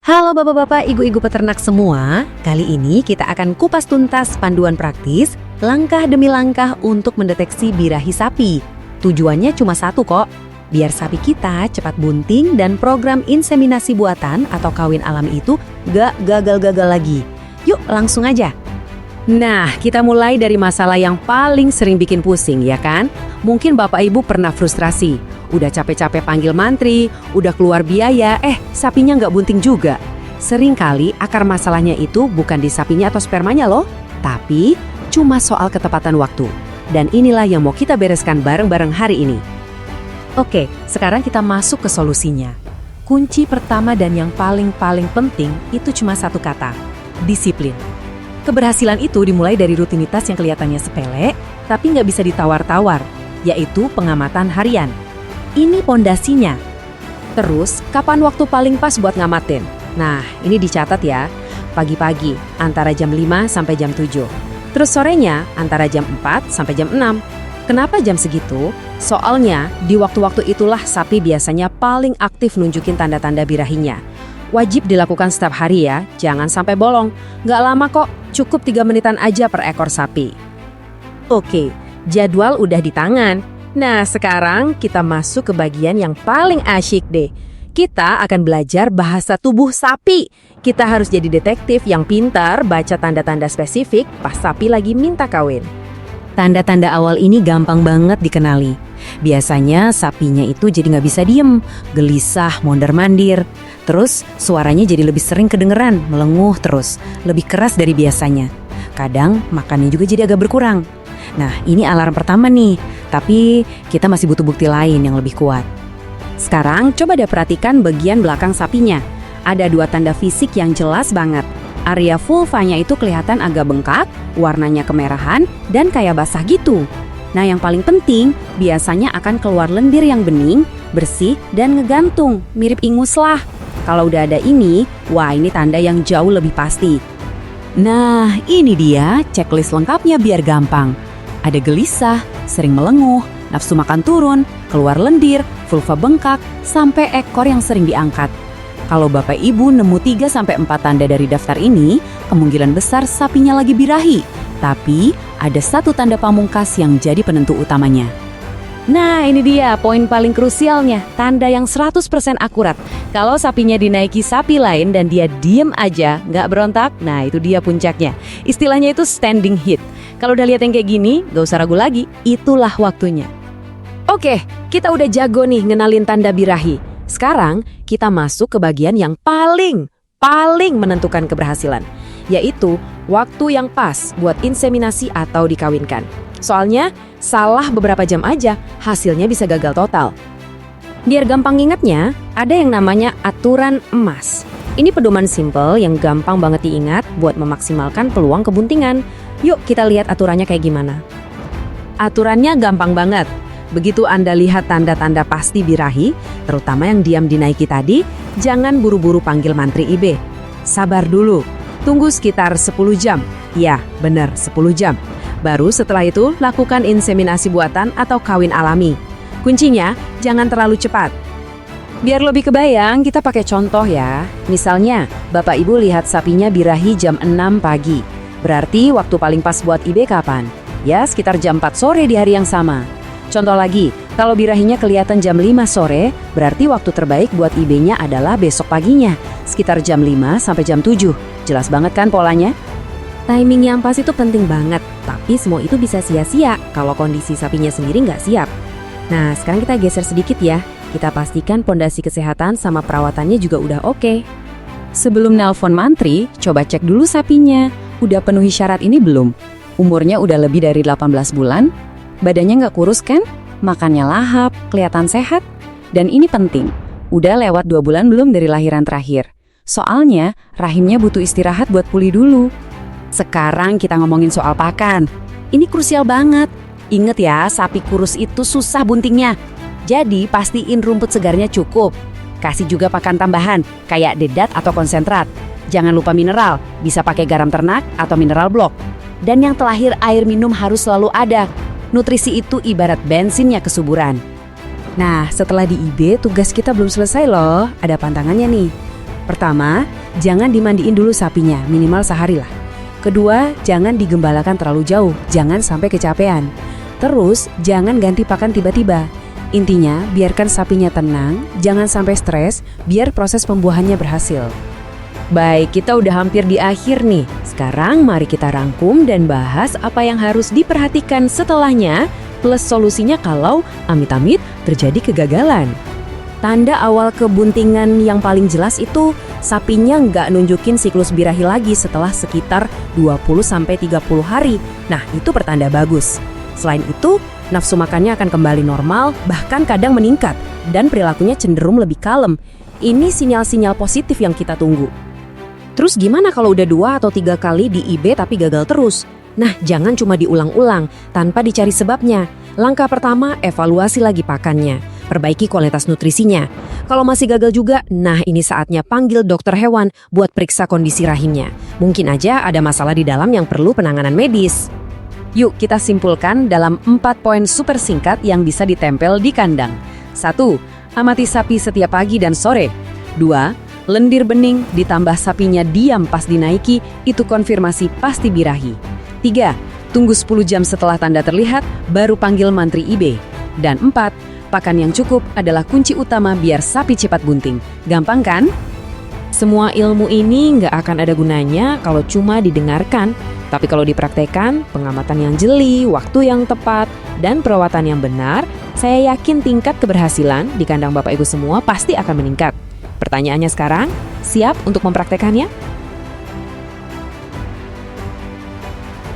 Halo bapak-bapak, ibu-ibu peternak semua. Kali ini kita akan kupas tuntas panduan praktis, langkah demi langkah untuk mendeteksi birahi sapi. Tujuannya cuma satu kok, biar sapi kita cepat bunting dan program inseminasi buatan atau kawin alam itu gak gagal-gagal lagi. Yuk langsung aja. Nah, kita mulai dari masalah yang paling sering bikin pusing, ya kan? Mungkin bapak ibu pernah frustrasi. Udah capek-capek panggil mantri, udah keluar biaya, sapinya nggak bunting juga. Seringkali akar masalahnya itu bukan di sapinya atau spermanya loh, tapi cuma soal ketepatan waktu. Dan inilah yang mau kita bereskan bareng-bareng hari ini. Oke, sekarang kita masuk ke solusinya. Kunci pertama dan yang paling penting itu cuma satu kata, disiplin. Keberhasilan itu dimulai dari rutinitas yang kelihatannya sepele, tapi nggak bisa ditawar-tawar, yaitu pengamatan harian. Ini pondasinya. Terus, kapan waktu paling pas buat ngamatin? Nah, ini dicatat ya. Pagi-pagi, antara jam 5 sampai jam 7. Terus sorenya, antara jam 4 sampai jam 6. Kenapa jam segitu? Soalnya, di waktu-waktu itulah sapi biasanya paling aktif nunjukin tanda-tanda birahinya. Wajib dilakukan setiap hari ya, jangan sampai bolong. Nggak lama kok, cukup 3 menitan aja per ekor sapi. Oke, jadwal udah di tangan. Nah, sekarang kita masuk ke bagian yang paling asyik deh. Kita akan belajar bahasa tubuh sapi. Kita harus jadi detektif yang pintar baca tanda-tanda spesifik pas sapi lagi minta kawin. Tanda-tanda awal ini gampang banget dikenali. Biasanya sapinya itu jadi nggak bisa diem, gelisah, mondar-mandir. Terus suaranya jadi lebih sering kedengeran, melenguh terus, lebih keras dari biasanya. Kadang makannya juga jadi agak berkurang. Nah, ini alarm pertama nih, tapi kita masih butuh bukti lain yang lebih kuat. Sekarang coba deh perhatikan bagian belakang sapinya. Ada 2 tanda fisik yang jelas banget. Area vulvanya itu kelihatan agak bengkak, warnanya kemerahan, dan kayak basah gitu. Nah, yang paling penting, biasanya akan keluar lendir yang bening, bersih, dan ngegantung, mirip ingus lah. Kalau udah ada ini, wah ini tanda yang jauh lebih pasti. Nah, ini dia checklist lengkapnya biar gampang. Ada gelisah, sering melenguh, nafsu makan turun, keluar lendir, vulva bengkak, sampai ekor yang sering diangkat. Kalau bapak ibu nemu 3-4 tanda dari daftar ini, kemungkinan besar sapinya lagi birahi. Tapi ada satu tanda pamungkas yang jadi penentu utamanya. Nah, ini dia poin paling krusialnya, tanda yang 100% akurat. Kalau sapinya dinaiki sapi lain dan dia diem aja, nggak berontak, nah itu dia puncaknya. Istilahnya itu standing hit. Kalau udah lihat yang kayak gini, gak usah ragu lagi, itulah waktunya. Oke, kita udah jago nih ngenalin tanda birahi. Sekarang kita masuk ke bagian yang paling menentukan keberhasilan, yaitu waktu yang pas buat inseminasi atau dikawinkan. Soalnya salah beberapa jam aja, hasilnya bisa gagal total. Biar gampang ingatnya, ada yang namanya aturan emas. Ini pedoman simple yang gampang banget diingat buat memaksimalkan peluang kebuntingan. Yuk kita lihat aturannya kayak gimana. Aturannya gampang banget. Begitu Anda lihat tanda-tanda pasti birahi, terutama yang diam dinaiki tadi, jangan buru-buru panggil mantri IB. Sabar dulu, tunggu sekitar 10 jam. Ya, benar 10 jam. Baru setelah itu lakukan inseminasi buatan atau kawin alami. Kuncinya, jangan terlalu cepat. Biar lebih kebayang, kita pakai contoh ya. Misalnya, Bapak Ibu lihat sapinya birahi jam 6 pagi. Berarti waktu paling pas buat IB kapan? Ya, sekitar jam 4 sore di hari yang sama. Contoh lagi, kalau birahinya kelihatan jam 5 sore, berarti waktu terbaik buat IB-nya adalah besok paginya, sekitar jam 5 sampai jam 7. Jelas banget kan polanya? Timing yang pas itu penting banget, tapi semua itu bisa sia-sia kalau kondisi sapinya sendiri nggak siap. Nah, sekarang kita geser sedikit ya. Kita pastikan pondasi kesehatan sama perawatannya juga udah oke. Sebelum nelpon mantri, coba cek dulu sapinya. Udah penuhi syarat ini belum? Umurnya udah lebih dari 18 bulan? Badannya nggak kurus kan? Makannya lahap, kelihatan sehat? Dan ini penting, udah lewat 2 bulan belum dari lahiran terakhir? Soalnya, rahimnya butuh istirahat buat pulih dulu. Sekarang kita ngomongin soal pakan. Ini krusial banget. Ingat ya, sapi kurus itu susah buntingnya. Jadi, pastiin rumput segarnya cukup. Kasih juga pakan tambahan, kayak dedat atau konsentrat. Jangan lupa mineral, bisa pakai garam ternak atau mineral blok. Dan yang terakhir, air minum harus selalu ada. Nutrisi itu ibarat bensinnya kesuburan. Nah, setelah di IB, tugas kita belum selesai loh. Ada pantangannya nih. Pertama, jangan dimandiin dulu sapinya, minimal sehari lah. Kedua, jangan digembalakan terlalu jauh, jangan sampai kecapean. Terus, jangan ganti pakan tiba-tiba. Intinya, biarkan sapinya tenang, jangan sampai stres, biar proses pembuahannya berhasil. Baik, kita udah hampir di akhir nih. Sekarang mari kita rangkum dan bahas apa yang harus diperhatikan setelahnya, plus solusinya kalau amit-amit terjadi kegagalan. Tanda awal kebuntingan yang paling jelas itu sapinya nggak nunjukin siklus birahi lagi setelah sekitar 20-30 hari. Nah, itu pertanda bagus. Selain itu, nafsu makannya akan kembali normal, bahkan kadang meningkat, dan perilakunya cenderung lebih kalem. Ini sinyal-sinyal positif yang kita tunggu. Terus gimana kalau udah 2 atau 3 kali di IB tapi gagal terus? Nah, jangan cuma diulang-ulang tanpa dicari sebabnya. Langkah pertama, evaluasi lagi pakannya. Perbaiki kualitas nutrisinya. Kalau masih gagal juga, nah ini saatnya panggil dokter hewan buat periksa kondisi rahimnya. Mungkin aja ada masalah di dalam yang perlu penanganan medis. Yuk kita simpulkan dalam 4 poin super singkat yang bisa ditempel di kandang. 1. Amati sapi setiap pagi dan sore. 2. Lendir bening ditambah sapinya diam pas dinaiki, itu konfirmasi pasti birahi. 3. Tunggu 10 jam setelah tanda terlihat, baru panggil mantri IB. Dan 4. Pakan yang cukup adalah kunci utama biar sapi cepat bunting. Gampang kan? Semua ilmu ini nggak akan ada gunanya kalau cuma didengarkan. Tapi kalau dipraktekkan, pengamatan yang jeli, waktu yang tepat, dan perawatan yang benar, saya yakin tingkat keberhasilan di kandang Bapak Ibu semua pasti akan meningkat. Pertanyaannya sekarang, siap untuk mempraktekannya?